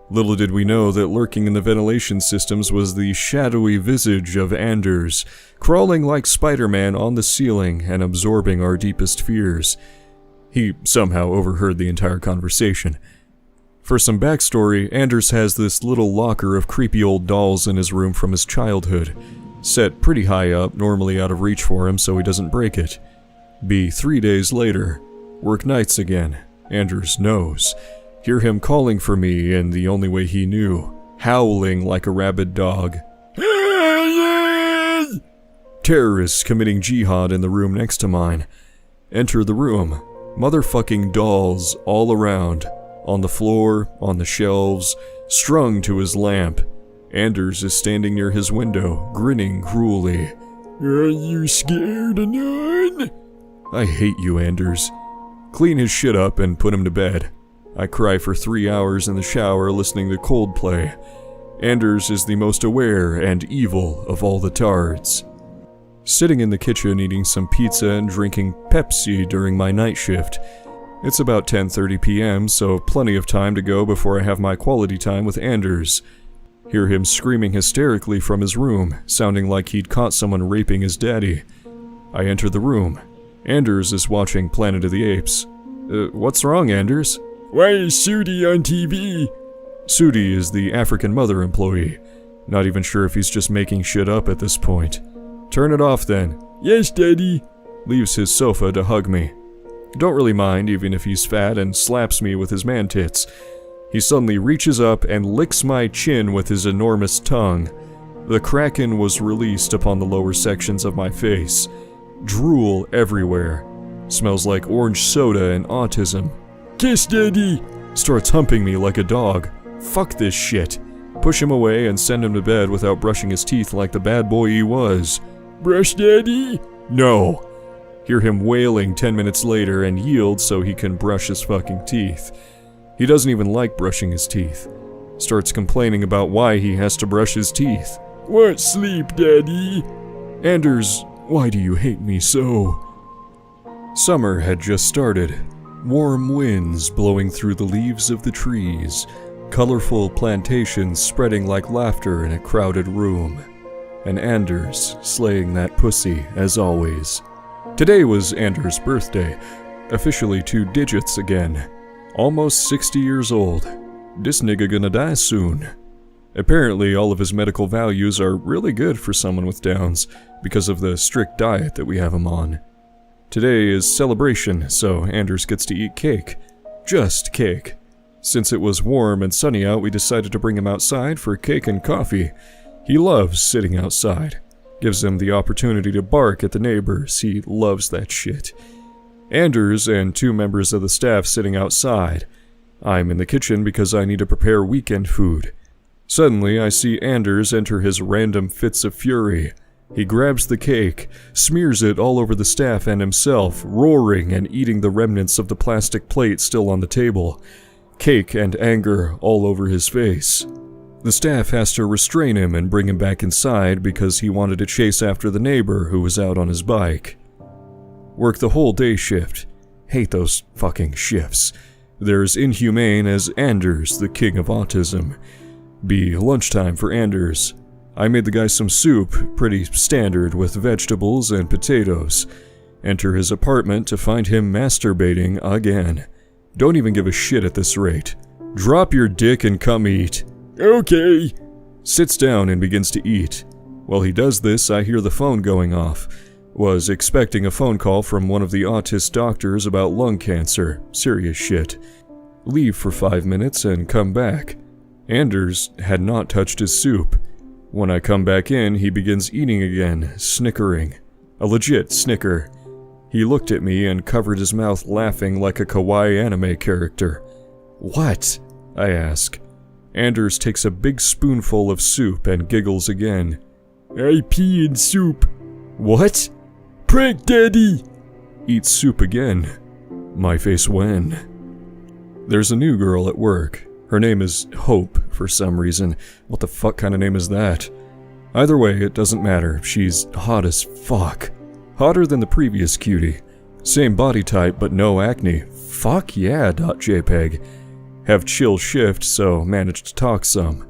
Little did we know that lurking in the ventilation systems was the shadowy visage of Anders, crawling like Spider-Man on the ceiling and absorbing our deepest fears. He somehow overheard the entire conversation. For some backstory, Anders has this little locker of creepy old dolls in his room from his childhood, set pretty high up, normally out of reach for him so he doesn't break it. Be 3 days later. Work nights again. Anders knows. Hear him calling for me in the only way he knew, howling like a rabid dog. Terrorists committing jihad in the room next to mine. Enter the room. Motherfucking dolls all around. On the floor, on the shelves, strung to his lamp. Anders is standing near his window, grinning cruelly. Are you scared of none? I hate you, Anders. Clean his shit up and put him to bed. I cry for 3 hours in the shower listening to Coldplay. Anders is the most aware and evil of all the Tards. Sitting in the kitchen eating some pizza and drinking Pepsi during my night shift. It's about 10:30 p.m., so plenty of time to go before I have my quality time with Anders. Hear him screaming hysterically from his room, sounding like he'd caught someone raping his daddy. I enter the room. Anders is watching Planet of the Apes. What's wrong, Anders? Why is Sudi on TV? Sudi is the African mother employee. Not even sure if he's just making shit up at this point. Turn it off then. Yes, Daddy. Leaves his sofa to hug me. Don't really mind even if he's fat and slaps me with his man tits. He suddenly reaches up and licks my chin with his enormous tongue. The kraken was released upon the lower sections of my face. Drool everywhere. Smells like orange soda and autism. Kiss, Daddy. Starts humping me like a dog. Fuck this shit. Push him away and send him to bed without brushing his teeth like the bad boy he was. Brush, Daddy? No. Hear him wailing 10 minutes later and yield so he can brush his fucking teeth. He doesn't even like brushing his teeth. Starts complaining about why he has to brush his teeth. Want sleep, Daddy? Anders, why do you hate me so? Summer had just started. Warm winds blowing through the leaves of the trees. Colorful plantations spreading like laughter in a crowded room. And Anders slaying that pussy as always. Today was Anders' birthday. Officially 2 digits again. Almost 60 years old. This nigga gonna die soon. Apparently, all of his medical values are really good for someone with Downs because of the strict diet that we have him on. Today is celebration, so Anders gets to eat cake. Just cake. Since it was warm and sunny out, we decided to bring him outside for cake and coffee. He loves sitting outside. Gives him the opportunity to bark at the neighbors. He loves that shit. Anders and 2 members of the staff sitting outside. I'm in the kitchen because I need to prepare weekend food. Suddenly, I see Anders enter his random fits of fury. He grabs the cake, smears it all over the staff and himself, roaring and eating the remnants of the plastic plate still on the table. Cake and anger all over his face. The staff has to restrain him and bring him back inside because he wanted to chase after the neighbor who was out on his bike. Work the whole day shift. Hate those fucking shifts. They're as inhumane as Anders, the king of autism. Be lunchtime for Anders. I made the guy some soup, pretty standard with vegetables and potatoes. Enter his apartment to find him masturbating again. Don't even give a shit at this rate. Drop your dick and come eat. Okay. Sits down and begins to eat. While he does this, I hear the phone going off. Was expecting a phone call from one of the autist doctors about lung cancer. Serious shit. Leave for 5 minutes and come back. Anders had not touched his soup. When I come back in, he begins eating again, snickering. A legit snicker. He looked at me and covered his mouth laughing like a kawaii anime character. What? I ask. Anders takes a big spoonful of soup and giggles again. I pee in soup. What? Prank daddy! Eats soup again. My face when? There's a new girl at work. Her name is Hope, for some reason. What the fuck kind of name is that? Either way, it doesn't matter. She's hot as fuck. Hotter than the previous cutie. Same body type, but no acne. Fuck yeah, .jpg. Have chill shift, so managed to talk some.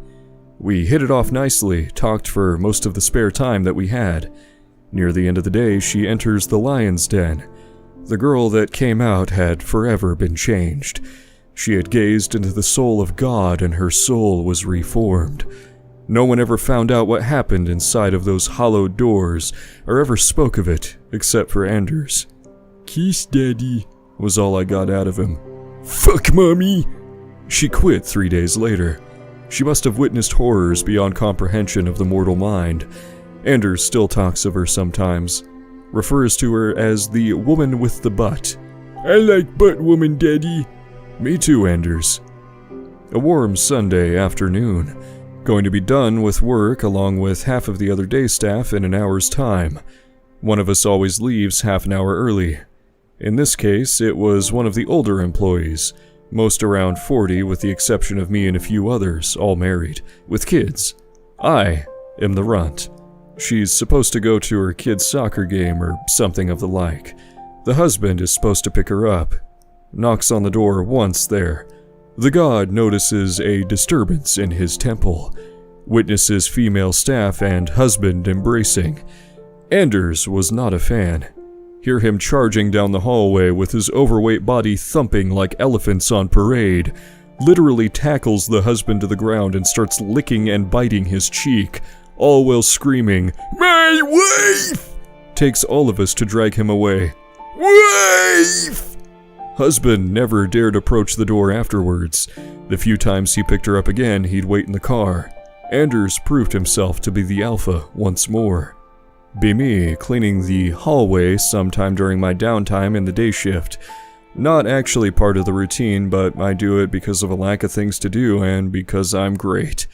We hit it off nicely, talked for most of the spare time that we had. Near the end of the day, she enters the lion's den. The girl that came out had forever been changed. She had gazed into the soul of God and her soul was reformed. No one ever found out what happened inside of those hollowed doors, or ever spoke of it, except for Anders. Kiss daddy, was all I got out of him. Fuck mommy. She quit 3 days later. She must have witnessed horrors beyond comprehension of the mortal mind. Anders still talks of her sometimes. Refers to her as the woman with the butt. I like butt woman daddy. Me too, Anders. A warm Sunday afternoon. Going to be done with work along with half of the other day staff in an hour's time. One of us always leaves half an hour early. In this case, it was one of the older employees, most around 40 with the exception of me and a few others, all married, with kids. I am the runt. She's supposed to go to her kid's soccer game or something of the like. The husband is supposed to pick her up. Knocks on the door once there. The god notices a disturbance in his temple. Witnesses female staff and husband embracing. Anders was not a fan. Hear him charging down the hallway with his overweight body thumping like elephants on parade. Literally tackles the husband to the ground and starts licking and biting his cheek, all while screaming, My wife! Takes all of us to drag him away. Wife! Husband never dared approach the door afterwards. The few times he picked her up again, he'd wait in the car. Anders proved himself to be the alpha once more. Be me, cleaning the hallway sometime during my downtime in the day shift. Not actually part of the routine, but I do it because of a lack of things to do and because I'm great.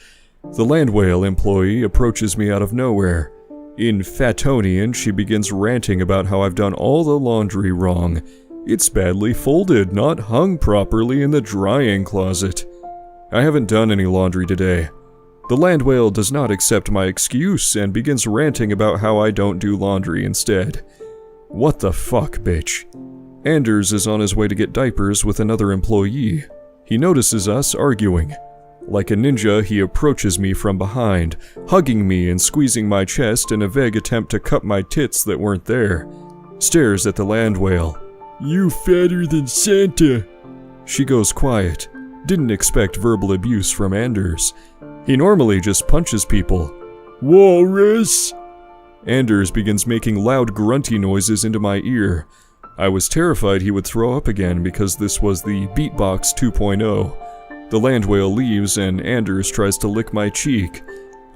The land whale employee approaches me out of nowhere. In Fatonian, she begins ranting about how I've done all the laundry wrong. It's badly folded, not hung properly in the drying closet. I haven't done any laundry today. The land whale does not accept my excuse and begins ranting about how I don't do laundry instead. What the fuck, bitch? Anders is on his way to get diapers with another employee. He notices us arguing. Like a ninja, he approaches me from behind, hugging me and squeezing my chest in a vague attempt to cut my tits that weren't there. Stares at the land whale. You fatter than Santa. She goes quiet. Didn't expect verbal abuse from Anders. He normally just punches people. Walrus! Anders begins making loud grunty noises into my ear. I was terrified he would throw up again because this was the Beatbox 2.0. The land whale leaves and Anders tries to lick my cheek.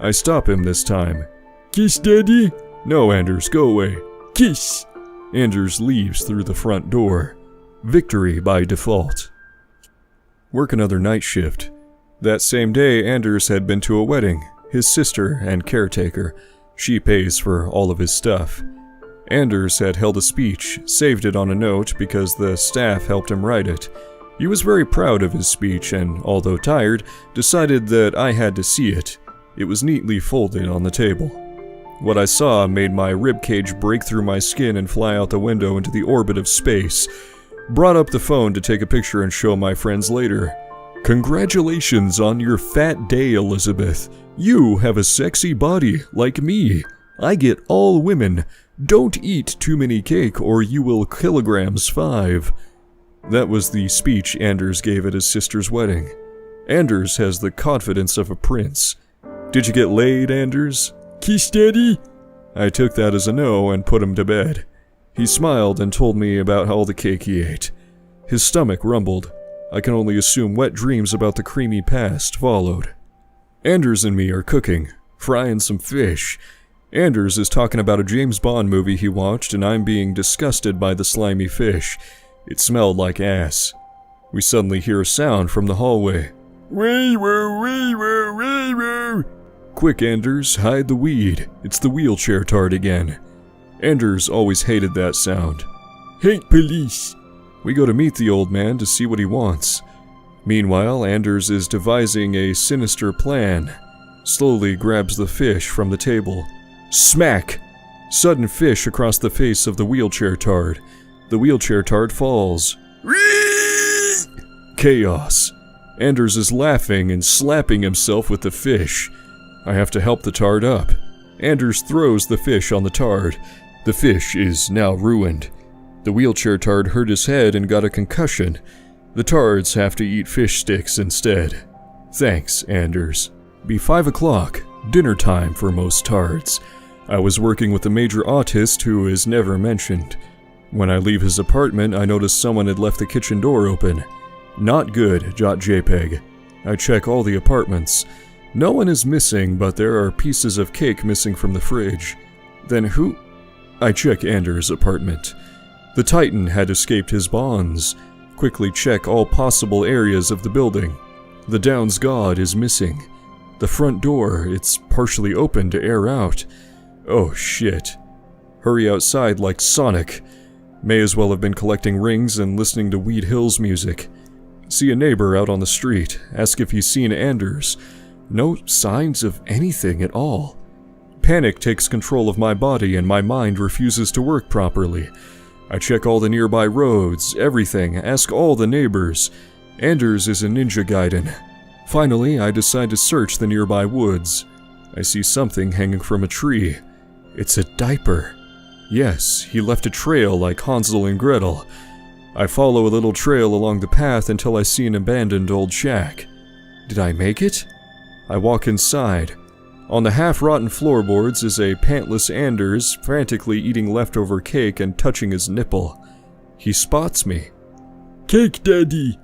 I stop him this time. Kiss daddy? No, Anders, go away. Kiss! Anders leaves through the front door. Victory by default. Work another night shift. That same day, Anders had been to a wedding. His sister and caretaker. She pays for all of his stuff. Anders had held a speech, saved it on a note because the staff helped him write it. He was very proud of his speech and, although tired, decided that I had to see it. It was neatly folded on the table. What I saw made my ribcage break through my skin and fly out the window into the orbit of space. Brought up the phone to take a picture and show my friends later. Congratulations on your fat day, Elizabeth. You have a sexy body, like me. I get all women. Don't eat too many cake or you will kilograms 5. That was the speech Anders gave at his sister's wedding. Anders has the confidence of a prince. Did you get laid, Anders? Kiss daddy? I took that as a no and put him to bed. He smiled and told me about all the cake he ate. His stomach rumbled. I can only assume wet dreams about the creamy past followed. Anders and me are cooking, frying some fish. Anders is talking about a James Bond movie he watched and I'm being disgusted by the slimy fish. It smelled like ass. We suddenly hear a sound from the hallway. Wee woo, wee woo, wee woo. Quick, Anders, hide the weed. It's the wheelchair tart again. Anders always hated that sound. Hate police. We go to meet the old man to see what he wants. Meanwhile, Anders is devising a sinister plan. Slowly grabs the fish from the table. Smack! Sudden fish across the face of the wheelchair tard. The wheelchair tard falls. Chaos. Anders is laughing and slapping himself with the fish. I have to help the tard up. Anders throws the fish on the tard. The fish is now ruined. The wheelchair tard hurt his head and got a concussion. The tards have to eat fish sticks instead. Thanks, Anders. Be 5 o'clock, dinner time for most tards. I was working with a major autist who is never mentioned. When I leave his apartment, I notice someone had left the kitchen door open. Not good, .jpg. I check all the apartments. No one is missing, but there are pieces of cake missing from the fridge. Then who? I check Anders' apartment. The Titan had escaped his bonds. Quickly check all possible areas of the building. The Downs God is missing. The front door, it's partially open to air out. Oh shit. Hurry outside like Sonic. May as well have been collecting rings and listening to Weed Hills music. See a neighbor out on the street, ask if he's seen Anders. No signs of anything at all. Panic takes control of my body and my mind refuses to work properly. I check all the nearby roads, everything, ask all the neighbors. Anders is a Ninja Gaiden. Finally, I decide to search the nearby woods. I see something hanging from a tree. It's a diaper. Yes, he left a trail like Hansel and Gretel. I follow a little trail along the path until I see an abandoned old shack. Did I make it? I walk inside. On the half-rotten floorboards is a pantless Anders frantically eating leftover cake and touching his nipple. He spots me. Cake daddy.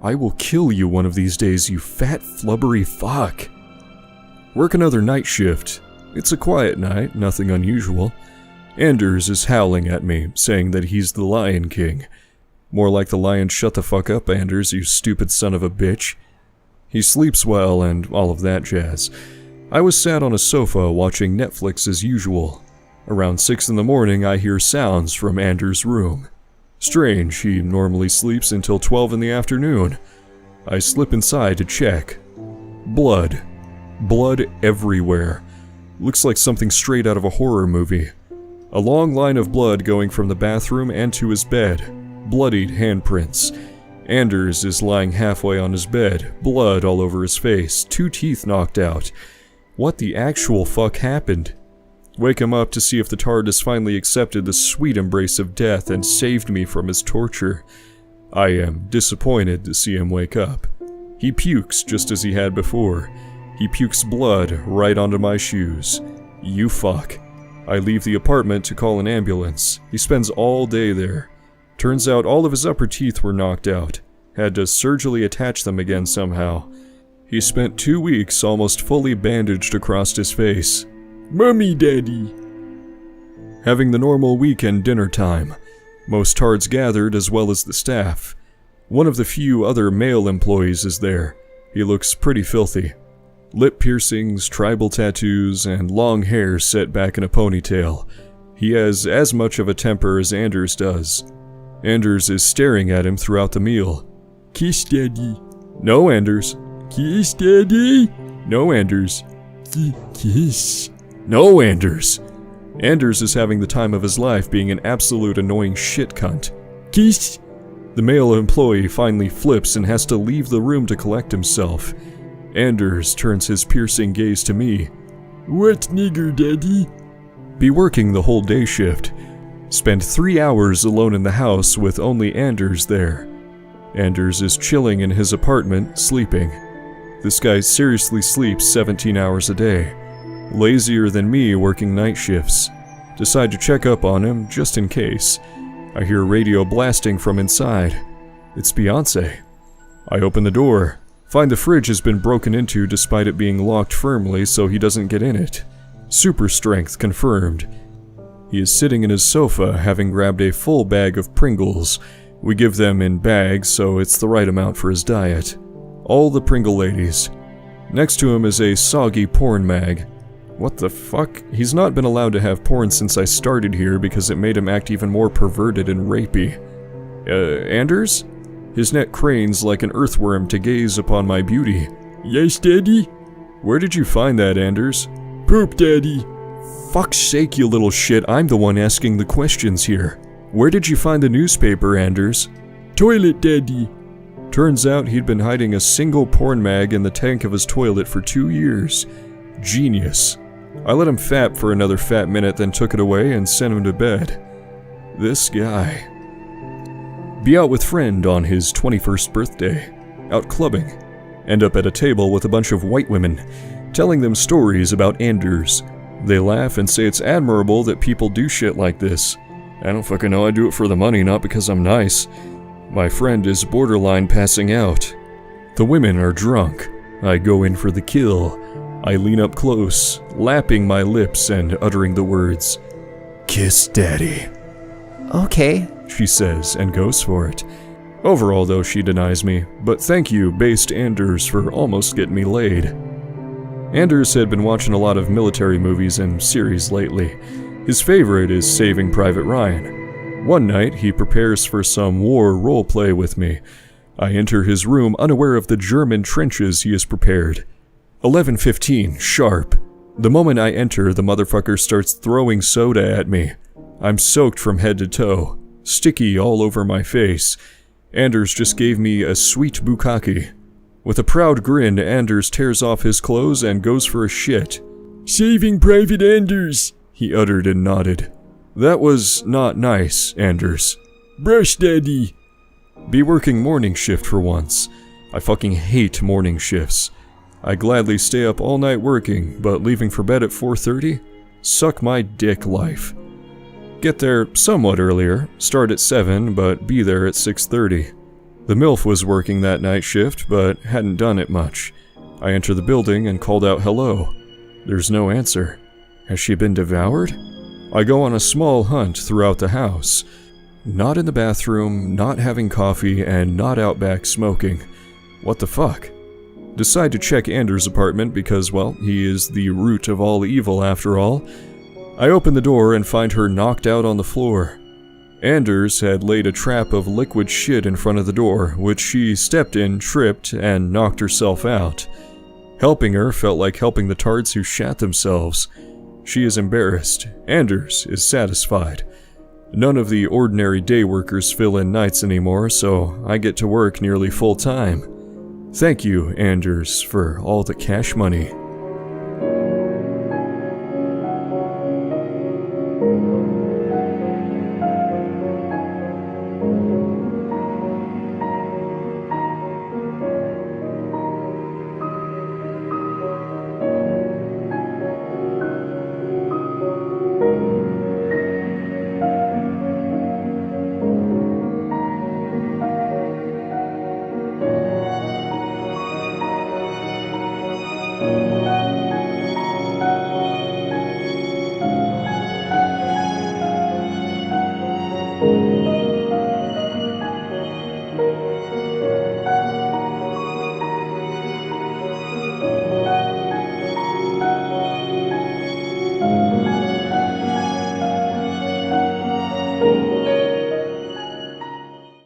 I will kill you one of these days, you fat flubbery fuck. Work another night shift. It's a quiet night, nothing unusual. Anders is howling at me, saying that he's the Lion King. More like the lion shut the fuck up, Anders, you stupid son of a bitch. He sleeps well and all of that jazz. I was sat on a sofa watching Netflix as usual. Around 6 in the morning, I hear sounds from Anders' room. Strange, he normally sleeps until 12 in the afternoon. I slip inside to check. Blood. Blood everywhere. Looks like something straight out of a horror movie. A long line of blood going from the bathroom and to his bed. Bloodied handprints. Anders is lying halfway on his bed, blood all over his face, 2 teeth knocked out. What the actual fuck happened? Wake him up to see if the TARDIS finally accepted the sweet embrace of death and saved me from his torture. I am disappointed to see him wake up. He pukes just as he had before. He pukes blood right onto my shoes. You fuck. I leave the apartment to call an ambulance. He spends all day there. Turns out all of his upper teeth were knocked out. Had to surgically attach them again somehow. He spent 2 weeks almost fully bandaged across his face. Mummy Daddy. Having the normal weekend dinner time. Most tards gathered as well as the staff. One of the few other male employees is there. He looks pretty filthy. Lip piercings, tribal tattoos, and long hair set back in a ponytail. He has as much of a temper as Anders does. Anders is staring at him throughout the meal. Kiss Daddy. No, Anders. Kiss Daddy. No, Anders. Kiss. No, Anders. Anders is having the time of his life being an absolute annoying shit cunt. Kiss. The male employee finally flips and has to leave the room to collect himself. Anders turns his piercing gaze to me. What nigger, Daddy? Be working the whole day shift. Spend 3 hours alone in the house with only Anders there. Anders is chilling in his apartment, sleeping. This guy seriously sleeps 17 hours a day. Lazier than me working night shifts. Decide to check up on him just in case. I hear radio blasting from inside. It's Beyonce. I open the door. Find the fridge has been broken into despite it being locked firmly so he doesn't get in it. Super strength confirmed. He is sitting in his sofa having grabbed a full bag of Pringles. We give them in bags so it's the right amount for his diet. All the Pringle ladies. Next to him is a soggy porn mag. What the fuck? He's not been allowed to have porn since I started here because it made him act even more perverted and rapey. Anders? His neck cranes like an earthworm to gaze upon my beauty. Yes, Daddy? Where did you find that, Anders? Poop, Daddy. Fuck's sake, you little shit, I'm the one asking the questions here. Where did you find the newspaper, Anders? Toilet, Daddy. Turns out he'd been hiding a single porn mag in the tank of his toilet for 2 years. Genius. I let him fap for another fat minute, then took it away and sent him to bed. This guy. Be out with friend on his 21st birthday. Out clubbing. End up at a table with a bunch of white women, telling them stories about Anders. They laugh and say it's admirable that people do shit like this. I don't fucking know, I do it for the money, not because I'm nice. My friend is borderline passing out. The women are drunk. I go in for the kill. I lean up close, lapping my lips and uttering the words, "Kiss Daddy." Okay. She says and goes for it. Overall though, she denies me, but thank you, based Anders, for almost getting me laid. Anders had been watching a lot of military movies and series lately. His favorite is Saving Private Ryan. One night, he prepares for some war roleplay with me. I enter his room unaware of the German trenches he has prepared. 11:15, sharp. The moment I enter, the motherfucker starts throwing soda at me. I'm soaked from head to toe. Sticky all over my face. Anders just gave me a sweet bukkake. With a proud grin, Anders tears off his clothes and goes for a shit. Saving Private Anders, he uttered and nodded. That was not nice, Anders. Brush, Daddy. Be working morning shift for once. I fucking hate morning shifts. I gladly stay up all night working, but leaving for bed at 4:30? Suck my dick life. Get there somewhat earlier, start at 7, but be there at 6:30. The MILF was working that night shift, but hadn't done it much. I enter the building and called out hello. There's no answer. Has she been devoured? I go on a small hunt throughout the house. Not in the bathroom, not having coffee, and not out back smoking. What the fuck? Decide to check Anders' apartment because, well, he is the root of all evil after all. I open the door and find her knocked out on the floor. Anders had laid a trap of liquid shit in front of the door, which she stepped in, tripped, and knocked herself out. Helping her felt like helping the tards who shat themselves. She is embarrassed. Anders is satisfied. None of the ordinary day workers fill in nights anymore, so I get to work nearly full time. Thank you, Anders, for all the cash money.